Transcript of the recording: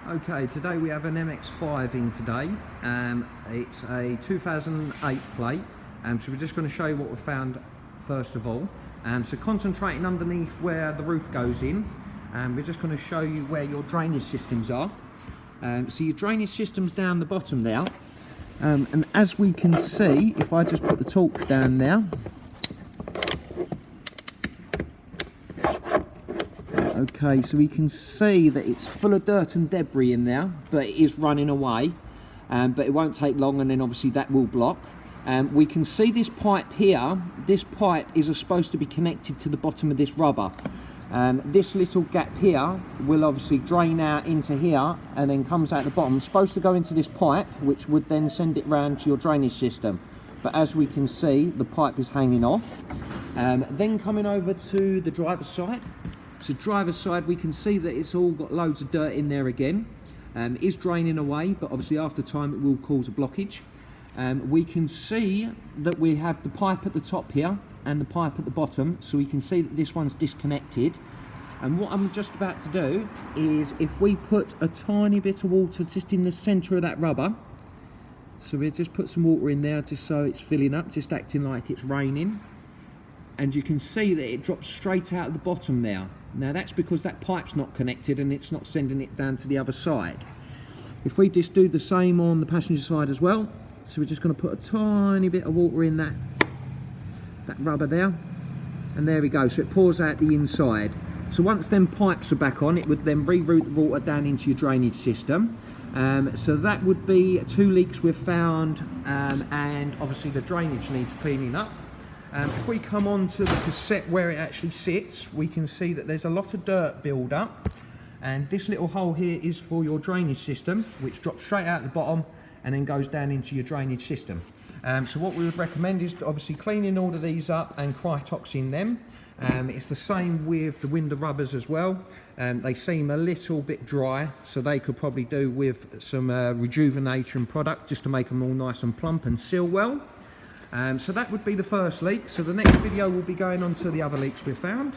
Okay, today we have an MX5 in today. It's a 2008 plate, so we're just going to show you what we found first of all. So concentrating underneath where the roof goes in, we're just going to show you where your drainage systems are. So your drainage system's down the bottom now, and as we can see, if I just put the torch down now, okay, so we can see that it's full of dirt and debris in there, but it is running away, but it won't take long, and then obviously that will block. We can see this pipe here. This pipe is supposed to be connected to the bottom of this rubber. This little gap here will obviously drain out into here and then comes out the bottom. It's supposed to go into this pipe, which would then send it round to your drainage system. But as we can see, the pipe is hanging off. Then coming over to the driver's side. So driver's side, we can see that it's all got loads of dirt in there again. It is draining away, but obviously after time it will cause a blockage. We can see that we have the pipe at the top here and the pipe at the bottom, so we can see that this one's disconnected. And what I'm just about to do is, if we put a tiny bit of water just in the centre of that rubber, so we'll just put some water in there just so it's filling up, just acting like it's raining. And you can see that it drops straight out of the bottom there. Now that's because that pipe's not connected and it's not sending it down to the other side. If we just do the same on the passenger side as well, so we're just going to put a tiny bit of water in that rubber there, and there we go, so it pours out the inside. So once them pipes are back on, it would then reroute the water down into your drainage system. So that would be 2 leaks we've found, and obviously the drainage needs cleaning up. If we come on to the cassette where it actually sits, we can see that there's a lot of dirt build up, and this little hole here is for your drainage system, which drops straight out the bottom and then goes down into your drainage system. So what we would recommend is obviously cleaning all of these up and Krytoxing them. It's the same with the window rubbers as well. They seem a little bit dry, so they could probably do with some rejuvenating product just to make them all nice and plump and seal well. So that would be the first leak. So the next video will be going on to the other leaks we've found.